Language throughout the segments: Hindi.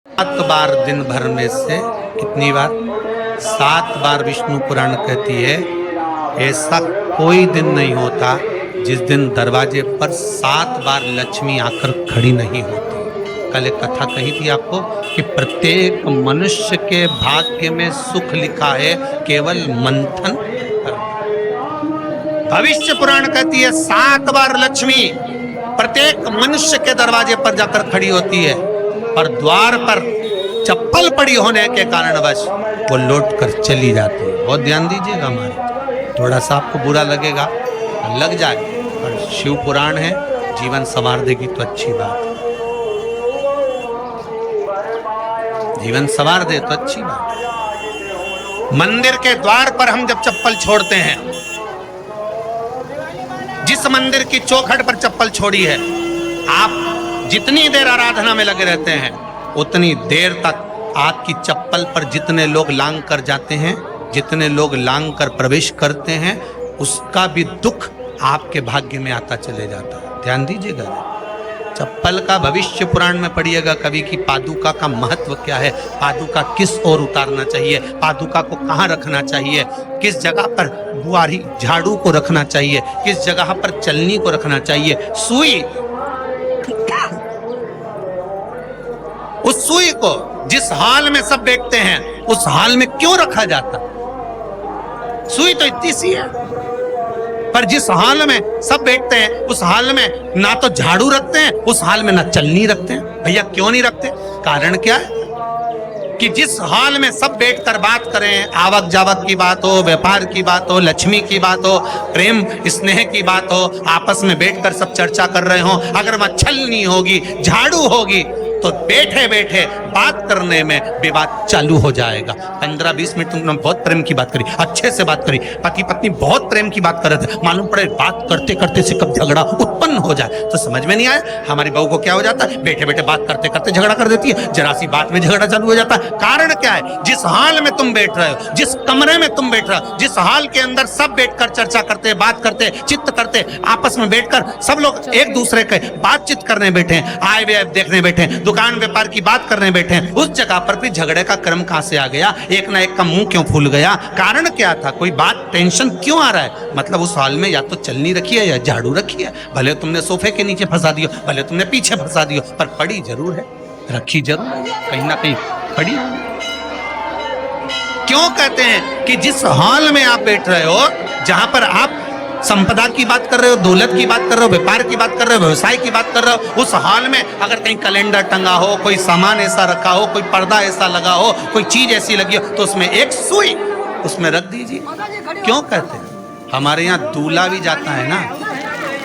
7 बार दिन भर में से कितनी बार? 7 बार विष्णु पुराण कहती है ऐसा कोई दिन नहीं होता जिस दिन दरवाजे पर 7 बार लक्ष्मी आकर खड़ी नहीं होती। कल एक कथा कही थी आपको कि प्रत्येक मनुष्य के भाग्य में सुख लिखा है केवल मंथन। भविष्य पुराण कहती है 7 बार लक्ष्मी प्रत्येक मनुष्य के दरवाजे पर जाकर खड़ी होती है और द्वार पर चप्पल पड़ी होने के कारणवश वो लौट कर चली जाती है। बहुत ध्यान दीजिएगा, हमारे थोड़ा सा आपको बुरा लगेगा, लग जाए, पर शिव पुराण है, जीवन संवार देगी तो अच्छी बात है, जीवन संवार दे तो अच्छी बात है। मंदिर के द्वार पर हम जब चप्पल छोड़ते हैं, जिस मंदिर की चौखट पर चप्पल छोड़ी है, आप जितनी देर आराधना में लगे रहते हैं उतनी देर तक आपकी चप्पल पर जितने लोग लांग कर जाते हैं, जितने लोग लांग कर प्रवेश करते हैं, उसका भी दुख आपके भाग्य में आता चले जाता है। ध्यान दीजिएगा, चप्पल का भविष्य पुराण में पढ़िएगा कभी कि पादुका का महत्व क्या है, पादुका किस ओर उतारना चाहिए, पादुका को कहाँ रखना चाहिए, किस जगह पर बुआरी झाड़ू को रखना चाहिए, किस जगह पर चलनी को रखना चाहिए, सुई, उस सुई को जिस हाल में सब देखते हैं उस हाल में क्यों रखा जाता? सुई तो इतनी सी है, पर जिस हाल में सब बैठते हैं उस हाल में ना तो झाड़ू रखते हैं, उस हाल में ना चलनी रखते हैं। भैया क्यों नहीं रखते? कारण क्या है कि जिस हाल में सब बैठकर बात करें, आवक जावक की बात हो, व्यापार की बात हो, लक्ष्मी की बात हो, प्रेम स्नेह की बात हो, आपस में बैठकर सब चर्चा कर रहे हो, अगर वहां छलनी होगी, झाड़ू होगी तो बैठे बैठे बात करने में विवाद चालू हो जाएगा। 15-20 मिनट तुमने बहुत प्रेम की बात करी, अच्छे से बात करी, पति पत्नी बहुत प्रेम की बात कर रहे थे, मालूम पड़े बात करते करते से कब झगड़ा उत्पन्न हो जाए तो समझ में नहीं आया। हमारी बहू को क्या हो जाता है, बैठे बैठे बात करते करते झगड़ा कर देती है, जरा सी बात में झगड़ा चालू हो जाता है। कारण क्या है? जिस हाल में तुम बैठ रहे हो, जिस कमरे में तुम बैठ रहे हो, जिस हाल के अंदर सब बैठकर चर्चा करते, बात करते, चित्त करते, आपस में बैठकर सब लोग एक दूसरे के बातचीत करने बैठे हैं, आए वे देखने बैठे हैं, दुकान व्यापार की बात करने बैठे हैं, उस जगह पर भी झगड़े का क्रम कहां से आ गया? एक ना एक का मुंह क्यों फूल गया? कारण क्या था? कोई बात टेंशन क्यों आ रहा है? मतलब उस हाल में या तो चलनी रखी है या झाड़ू रखी है, भले तुमने सोफे के नीचे फंसा दियो, भले तुमने पीछे फंसा दियो, पर पड़ी जरूर है, रखी जरूर है, कहीं ना कहीं पड़ी। क्यों कहते हैं कि जिस हाल में आप बैठ रहे हो, जहां पर आप संपदा की बात कर रहे हो, दौलत की बात कर रहे हो, व्यापार की बात कर रहे हो, व्यवसाय की बात कर रहे हो, उस हाल में अगर कहीं कैलेंडर टंगा हो, कोई सामान ऐसा रखा हो, कोई पर्दा ऐसा लगा हो, कोई चीज ऐसी लगी हो, तो उसमें एक सुई उसमें रख दीजिए। क्यों कहते हैं? हमारे यहाँ दूल्हा भी जाता है ना,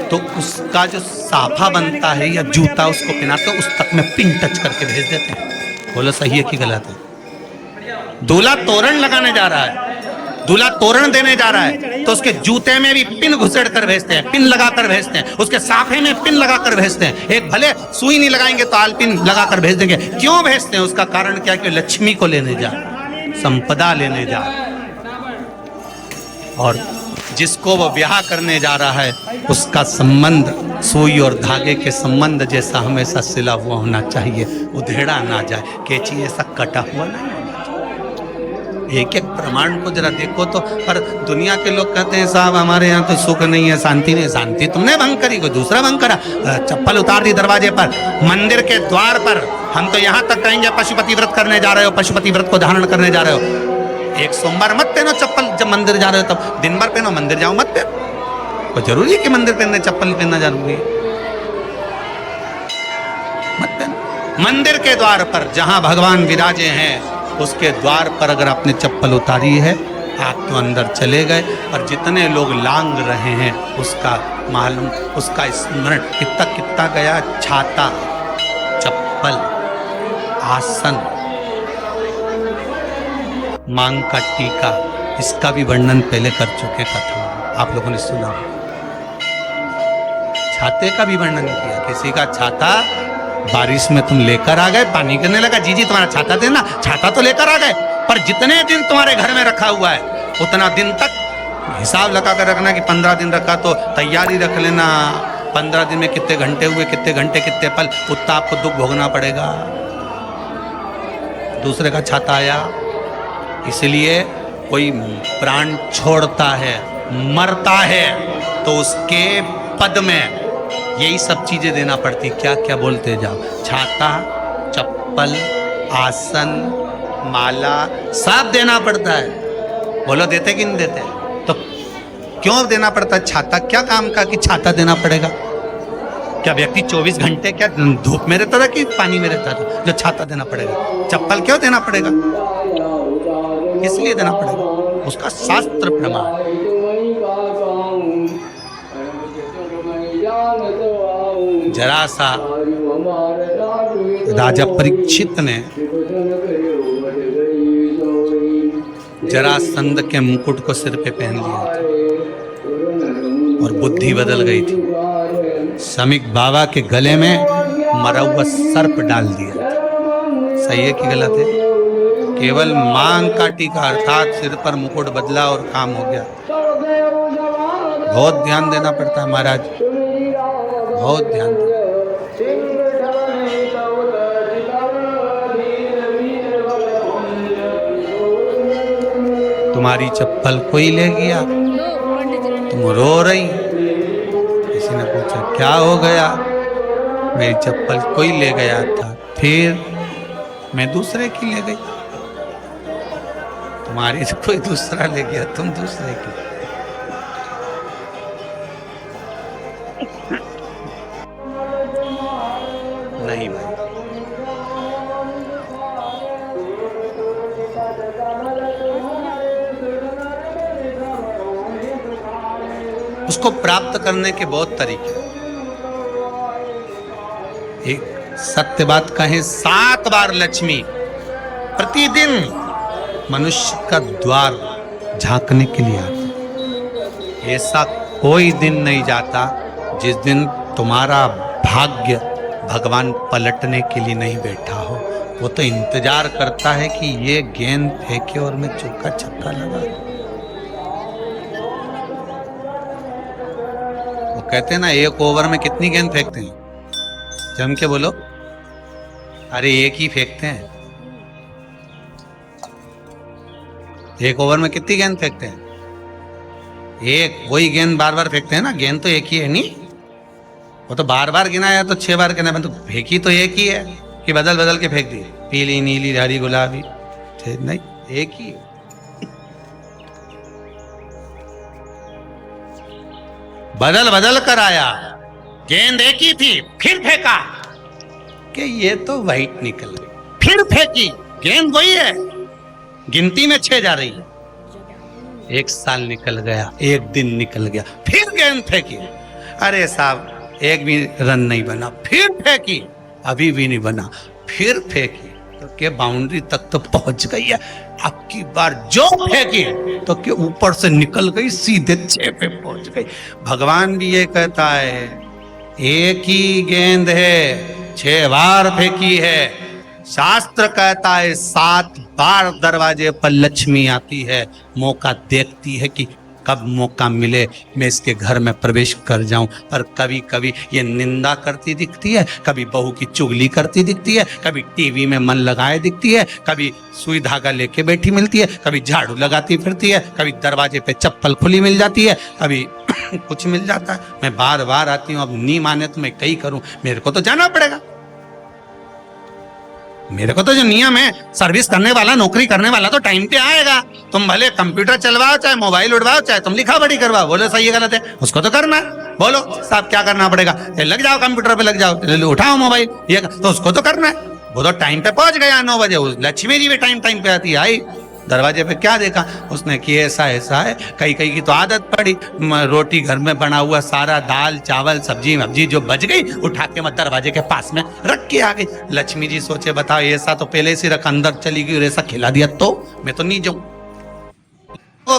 तो उसका जो साफा बनता है या जूता उसको पहनाते हैं, उस तक में पिन टच करके भेज देते हैं। बोलो सही है कि गलत है? दूल्हा तोरण लगाने जा रहा है, दूल्हा तोरण देने जा रहा है, तो उसके जूते में भी पिन घुसेड़ कर भेजते हैं, पिन लगाकर भेजते हैं, उसके साफे में पिन लगाकर भेजते हैं। एक भले सुई नहीं लगाएंगे तो आल पिन लगाकर भेज देंगे। क्यों भेजते हैं? उसका कारण क्या? कि लक्ष्मी को लेने जा, संपदा लेने जा, और जिसको वो ब्याह करने जा रहा है उसका संबंध सुई और धागे के संबंध जैसा हमेशा सिला हुआ होना चाहिए, उधेड़ा ना जाए, कैची ऐसा कटा हुआ नहीं। एक एक प्रमाण को जरा देखो तो। पर दुनिया के लोग कहते हैं साहब हमारे यहाँ तो सुख नहीं है, शांति नहीं। शांति तुमने भंग करी, कोई दूसरा भंग करा। चप्पल उतार दी दरवाजे पर, मंदिर के द्वार पर। हम तो यहाँ तक कहेंगे पशुपति व्रत करने जा रहे हो, पशुपति व्रत को धारण करने जा रहे हो, एक सोमवार मत पहनो चप्पल, जब मंदिर जा रहे हो तब दिन भर पहनो, मंदिर जाओ मत पहनो। तो जरूरी है कि मंदिर पहनने चप्पल पहनना जरूरी है? मत पहनो। मंदिर के द्वार पर जहां भगवान विराजे हैं उसके द्वार पर अगर आपने चप्पल उतारी है, आप तो अंदर चले गए। और जितने लोग लांग रहे हैं उसका मालूम, उसका स्मरण कितना कितना गया। छाता, चप्पल, आसन, मांग का टीका, इसका भी वर्णन पहले कर चुके कथा, आप लोगों ने सुना। छाते का भी वर्णन किया। किसी का छाता बारिश में तुम लेकर आ गए, पानी गिरने लगा, जी तुम्हारा छाता देना, छाता तो लेकर आ गए, पर जितने दिन तुम्हारे घर में रखा हुआ है उतना दिन तक हिसाब लगा कर रखना कि 15 दिन रखा तो तैयारी रख लेना, 15 दिन में कितने घंटे हुए, कितने घंटे कितने पल, उतना आपको दुख भोगना पड़ेगा। दूसरे का छाता आया। इसलिए कोई प्राण छोड़ता है, मरता है, तो उसके पद में यही सब चीजें देना पड़ती। क्या क्या बोलते जाओ, छाता, चप्पल, आसन, माला, सब देना पड़ता है। बोलो देते कि नहीं देते? तो क्यों देना पड़ता है छाता? क्या काम का कि छाता देना पड़ेगा? क्या व्यक्ति 24 घंटे क्या धूप में रहता था कि पानी में रहता था जो छाता देना पड़ेगा? चप्पल क्यों देना पड़ेगा? इसलिए देना पड़ेगा, उसका शास्त्र प्रमाण। जरा सा राजा परीक्षित ने जरासंध के मुकुट को सिर पे पहन लिया था और बुद्धि बदल गई थी। समीक बाबा के गले में मरा हुआ सर्प डाल दिया था। सही है कि गलत है? केवल मांग का टीका अर्थात सिर पर मुकुट बदला और काम हो गया। बहुत ध्यान देना पड़ता है महाराज, बहुत ध्यान देना। तुम्हारी चप्पल कोई ले गया, तुम रो रही। किसी ने पूछा क्या हो गया? मेरी चप्पल कोई ले गया था, फिर मैं दूसरे की ले गई। तुम्हारी तो कोई दूसरा ले गया, तुम दूसरे की। नहीं भाई, उसको प्राप्त करने के बहुत तरीके। एक सत्य बात कहें, 7 बार लक्ष्मी प्रतिदिन मनुष्य का द्वार झांकने के लिए आती। ऐसा कोई दिन नहीं जाता जिस दिन तुम्हारा भाग्य भगवान पलटने के लिए नहीं बैठा हो। वो तो इंतजार करता है कि ये गेंद फेंके और मैं चौका छक्का लगा। वो कहते हैं ना, 1 ओवर में कितनी गेंद फेंकते हैं? जम के बोलो। अरे एक ही फेंकते हैं। 1 ओवर में कितनी गेंद फेंकते हैं? एक। वही गेंद बार बार फेंकते हैं ना, गेंद तो एक ही है नहीं। वो तो बार बार गिनाया तो 6 बार गिना, तो फेंकी तो एक ही है कि बदल बदल के फेंक दी, पीली नीली हरी गुलाबी? नहीं, एक ही। बदल बदल कर आया, गेंद एक ही थी, फिर फेंका कि ये तो वाइट निकल गई, फिर फेंकी, गेंद वही है, गिनती में 6 जा रही है। 1 साल निकल गया, 1 दिन निकल गया, फिर गेंद फेंकी। अरे साहब, एक भी रन नहीं बना, फिर फेंकी, अभी भी नहीं बना, फिर फेंकी तो के बाउंड्री तक तो पहुंच गई है। अब की बार जो फेंकी तो के ऊपर से निकल गई, सीधे 6 पे पहुंच गई। भगवान भी ये कहता है, एक ही गेंद है, 6 बार फेंकी है। शास्त्र कहता है 7 बार दरवाजे पर लक्ष्मी आती है, मौका देखती है कि कब मौका मिले मैं इसके घर में प्रवेश कर जाऊं। पर कभी कभी ये निंदा करती दिखती है, कभी बहू की चुगली करती दिखती है, कभी टीवी में मन लगाए दिखती है, कभी सुई धागा लेके बैठी मिलती है, कभी झाड़ू लगाती फिरती है, कभी दरवाजे पे चप्पल खुली मिल जाती है, कभी कुछ मिल जाता है। मैं बार बार आती हूँ, अब नहीं माने तो मैं कहीं करूं, मेरे को तो जाना पड़ेगा। मेरे को तो जो नियम है, सर्विस करने वाला, नौकरी करने वाला तो टाइम पे आएगा। तुम भले कंप्यूटर चलवाओ, चाहे मोबाइल उड़वाओ, चाहे तुम लिखा पढ़ी करवाओ, बोलो सही है गलत है, उसको तो करना है। बोलो साहब क्या करना पड़ेगा? लग जाओ कंप्यूटर पे, लग जाओ, उठाओ मोबाइल, ये तो उसको तो करना है। वो तो टाइम पे पहुंच गया 9 बजे। लक्ष्मी जी भी टाइम पे आती है। आई दरवाजे पे क्या देखा उसने कि ऐसा ऐसा है। कई की तो आदत पड़ी, रोटी घर में बना हुआ सारा दाल चावल सब्जी वब्जी जो बच गई, उठा के मैं दरवाजे के पास में रख के आ गई। लक्ष्मी जी सोचे बताओ, ऐसा तो पहले से रख, अंदर चली गई और ऐसा खिला दिया तो मैं तो नहीं जाऊं।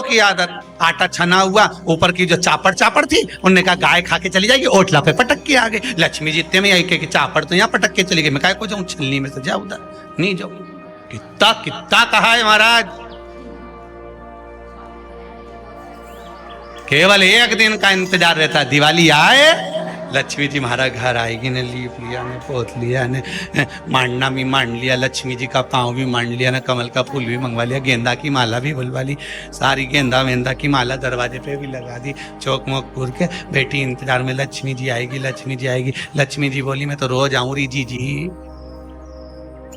की आदत, आटा छना हुआ, ऊपर की जो चापड़ थी, उन्होंने कहा गाय खा के चली जाएगी, ओटला पे पटक के आ गई। लक्ष्मी जी इतने में आई कि चापड़ तो यहाँ पटक के चली गई, मैं काय को जाऊं, छिलनी में से जा उधर, नहीं जाऊं। कितना कितना कहा है महाराज, केवल 1 दिन का इंतजार रहता है, दिवाली आए लक्ष्मी जी हमारा घर आएगी ने, लीप लिया ने, पोत लिया ने, मांडना भी मांड लिया, लक्ष्मी जी का पाँव भी मांड लिया ना, कमल का फूल भी मंगवा लिया, गेंदा की माला भी बुलवा ली, सारी गेंदा वेंदा की माला दरवाजे पे भी लगा दी, चौक मोक पूर के बेटी इंतजार में, लक्ष्मी जी आएगी, लक्ष्मी जी आएगी। लक्ष्मी जी बोली मैं तो रोज आऊं री जी,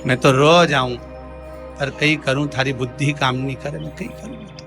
मैं तो रोज आऊं, पर कहीं करूं थारी बुद्धि काम नहीं करे, मैं कहीं करूं।